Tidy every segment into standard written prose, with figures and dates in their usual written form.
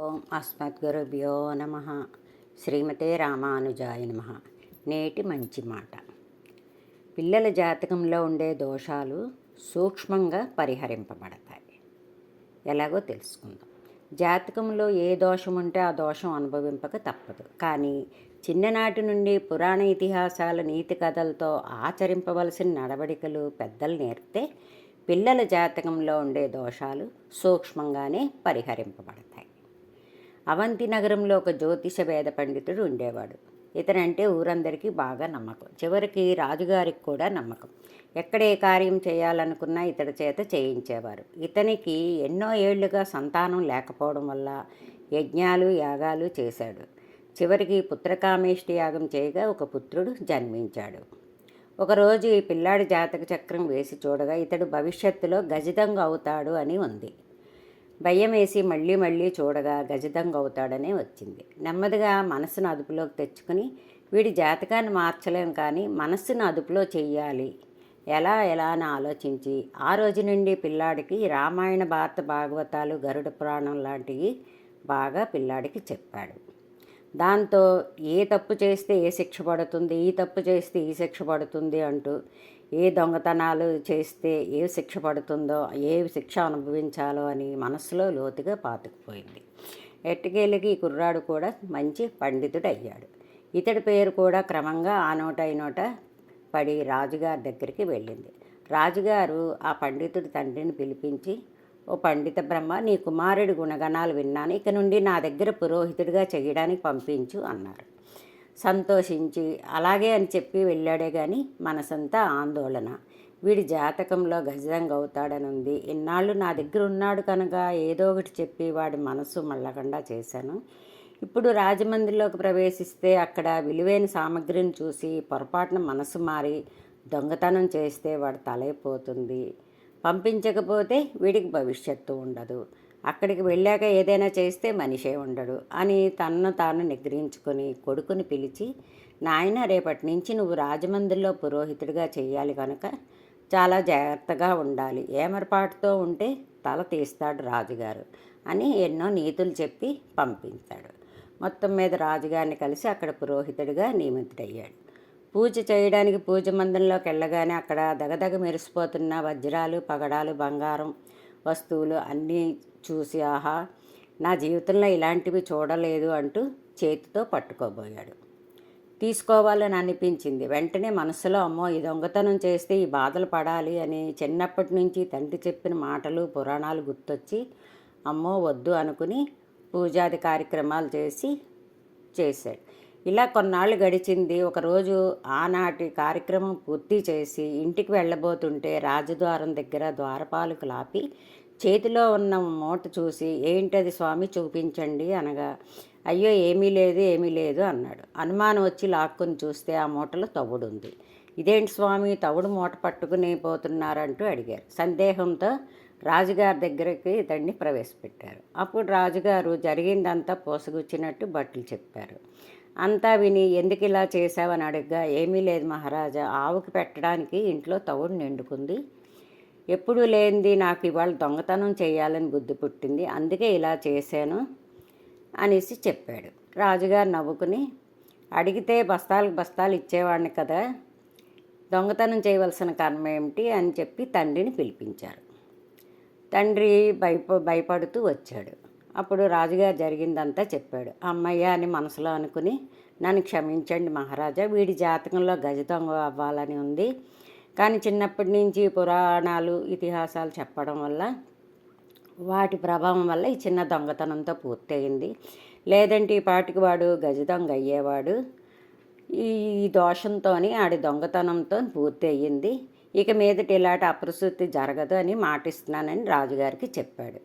ఓం అస్మద్గురుభ్యో నమ. శ్రీమతే రామానుజాయ నమ. నేటి మంచి మాట. పిల్లల జాతకంలో ఉండే దోషాలు సూక్ష్మంగా పరిహరింపబడతాయి. ఎలాగో తెలుసుకుందాం. జాతకంలో ఏ దోషం ఉంటే ఆ దోషం అనుభవింపక తప్పదు. కానీ చిన్ననాటి నుండి పురాణ ఇతిహాసాల నీతి కథలతో ఆచరింపవలసిన నడవడికలు పెద్దలు నేర్పితే పిల్లల జాతకంలో ఉండే దోషాలు సూక్ష్మంగానే పరిహరింపబడతాయి. అవంతి నగరంలో ఒక జ్యోతిష వేద పండితుడు ఉండేవాడు. ఇతనంటే ఊరందరికీ బాగా నమ్మకం. చివరికి రాజుగారికి కూడా నమ్మకం. ఎక్కడ ఏ కార్యం చేయాలనుకున్నా ఇతడి చేత చేయించేవారు. ఇతనికి ఎన్నో ఏళ్లుగా సంతానం లేకపోవడం వల్ల యజ్ఞాలు యాగాలు చేశాడు. చివరికి పుత్రకామేష్టి యాగం చేయగా ఒక పుత్రుడు జన్మించాడు. ఒకరోజు ఈ పిల్లాడి జాతక చక్రం వేసి చూడగా ఇతడు భవిష్యత్తులో గజదొంగ అవుతాడు అని ఉంది. భయం వేసి మళ్ళీ చూడగా గజదొంగ అవుతాడనే వచ్చింది. నెమ్మదిగా మనసును అదుపులోకి తెచ్చుకుని వీడి జాతకాన్ని మార్చలేం కానీ మనస్సును అదుపులో చెయ్యాలి, ఎలా అని ఆలోచించి ఆ రోజు నుండి పిల్లాడికి రామాయణ భారత భాగవతాలు గరుడ పురాణం లాంటివి బాగా పిల్లాడికి చెప్పాడు. దాంతో ఏ తప్పు చేస్తే ఏ శిక్ష పడుతుంది, ఈ తప్పు చేస్తే ఈ శిక్ష పడుతుంది అంటూ, ఏ దొంగతనాలు చేస్తే ఏ శిక్ష పడుతుందో, ఏ శిక్ష అనుభవించాలో అని మనసులో లోతుగా పాతుకుపోయింది. ఎట్టకేలకి ఈ కుర్రాడు కూడా మంచి పండితుడు అయ్యాడు. ఇతడి పేరు కూడా క్రమంగా ఆ నోట ఈ నోట పడి రాజుగారి దగ్గరికి వెళ్ళింది. రాజుగారు ఆ పండితుడి తండ్రిని పిలిపించి, ఓ పండిత బ్రహ్మ, నీ కుమారుడి గుణగణాలు విన్నాను, ఇక నుండి నా దగ్గర పురోహితుడిగా చేయడానికి పంపించు అన్నారు. సంతోషించి అలాగే అని చెప్పి వెళ్ళాడే కానీ మనసంతా ఆందోళన. వీడి జాతకంలో గజదొంగ అవుతాడని ఉంది. ఇన్నాళ్ళు నా దగ్గర ఉన్నాడు కనుక ఏదో ఒకటి చెప్పి వాడి మనసు మళ్ళకుండా చేశాను. ఇప్పుడు రాజమందిరిలోకి ప్రవేశిస్తే అక్కడ విలువైన సామగ్రిని చూసి పొరపాటున మనసు మారి దొంగతనం చేస్తే వాడు తలైపోతుంది. పంపించకపోతే వీడికి భవిష్యత్తు ఉండదు. అక్కడికి వెళ్ళాక ఏదైనా చేస్తే మనిషే ఉండడు అని తనను తాను నిగ్రహించుకొని కొడుకుని పిలిచి, నాయన, రేపటి నుంచి నువ్వు రాజమందిరిలో పురోహితుడిగా చేయాలి కనుక చాలా జాగ్రత్తగా ఉండాలి, ఏమరపాటుతో ఉంటే తల తీస్తాడు రాజుగారు అని ఎన్నో నీతులు చెప్పి పంపించాడు. మొత్తం మీద రాజుగారిని కలిసి అక్కడ పురోహితుడిగా నియమితుడయ్యాడు. పూజ చేయడానికి పూజ మందిరంలోకి వెళ్ళగానే అక్కడ దగదగ మెరిసిపోతున్న వజ్రాలు, పగడాలు, బంగారం వస్తువులు అన్నీ చూసి, ఆహా, నా జీవితంలో ఇలాంటివి చూడలేదు అంటూ చేతితో పట్టుకోబోయాడు. తీసుకోవాలని అనిపించింది. వెంటనే మనసులో, అమ్మో, ఈ దొంగతనం చేస్తే ఈ బాధలు పడాలి అని చిన్నప్పటి నుంచి తండ్రి చెప్పిన మాటలు పురాణాలు గుర్తొచ్చి, అమ్మో వద్దు అనుకుని పూజాది కార్యక్రమాలు చేశాడు. ఇలా కొన్నాళ్ళు గడిచింది. ఒకరోజు ఆనాటి కార్యక్రమం పూర్తి చేసి ఇంటికి వెళ్ళబోతుంటే రాజద్వారం దగ్గర ద్వారపాలకులు ఆపి చేతిలో ఉన్న మూట చూసి, ఏంటది స్వామి, చూపించండి అనగా, అయ్యో ఏమీ లేదు అన్నాడు. అనుమానం వచ్చి లాక్కుని చూస్తే ఆ మూటలో తవుడుంది. ఇదేంటి స్వామి, తవుడు మూట పట్టుకుని పోతున్నారంటూ అడిగారు. సందేహంతో రాజుగారి దగ్గరికి ఇతన్ని ప్రవేశపెట్టారు. అప్పుడు రాజుగారు జరిగిందంతా పోసగుచ్చినట్టు బట్టలు చెప్పారు. అంతా విని, ఎందుకు ఇలా చేశావని అడగ్గా, ఏమీ లేదు మహారాజా, ఆవుకి పెట్టడానికి ఇంట్లో తవుడు నిండుకుంది, ఎప్పుడూ లేనిది నాకు ఇవాళ దొంగతనం చేయాలని బుద్ధి పుట్టింది, అందుకే ఇలా చేశాను అనేసి చెప్పాడు. రాజుగారు నవ్వుకుని, అడిగితే బస్తాలకు బస్తాలు ఇచ్చేవాడిని కదా, దొంగతనం చేయవలసిన కర్మ ఏమిటి అని చెప్పి తండ్రిని పిలిపించారు. తండ్రి భయపడుతూ వచ్చాడు. అప్పుడు రాజుగారు జరిగిందంతా చెప్పాడు. అమ్మయ్య అని మనసులో అనుకుని, నన్ను క్షమించండి మహారాజా, వీడి జాతకంలో గజదొంగ అవ్వాలని ఉంది, కానీ చిన్నప్పటి నుంచి పురాణాలు ఇతిహాసాలు చెప్పడం వల్ల, వాటి ప్రభావం వల్ల ఈ చిన్న దొంగతనంతో పూర్తయింది, లేదంటే ఈ పాటికి వాడు గజదొంగ అయ్యేవాడు. ఈ దోషంతోని ఆడి దొంగతనంతో పూర్తి అయ్యింది, ఇక మీదటి ఇలాంటి అప్రసూతి జరగదు అని మాటిస్తున్నానని రాజుగారికి చెప్పాడు.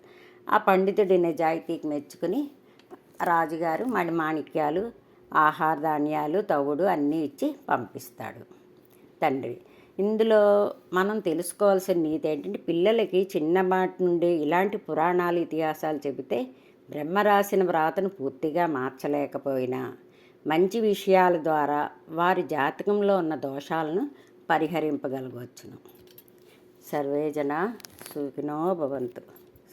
ఆ పండితుడి నిజాయితీకి మెచ్చుకుని రాజుగారు మణిమాణిక్యాలు, ఆహార ధాన్యాలు, తవుడు అన్నీ ఇచ్చి పంపిస్తాడు తండ్రి. ఇందులో మనం తెలుసుకోవాల్సిన నీతి ఏంటంటే, పిల్లలకి చిన్నపాటి నుండి ఇలాంటి పురాణాలు ఇతిహాసాలు చెబితే బ్రహ్మ రాసిన వ్రాతను పూర్తిగా మార్చలేకపోయినా మంచి విషయాల ద్వారా వారి జాతకంలో ఉన్న దోషాలను పరిహరింపగలగవచ్చును. సర్వే జనా సుఖినో భవంతు.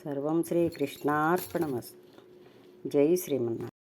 సర్వం శ్రీకృష్ణార్పణమస్తు. జై శ్రీమన్నారాయణ.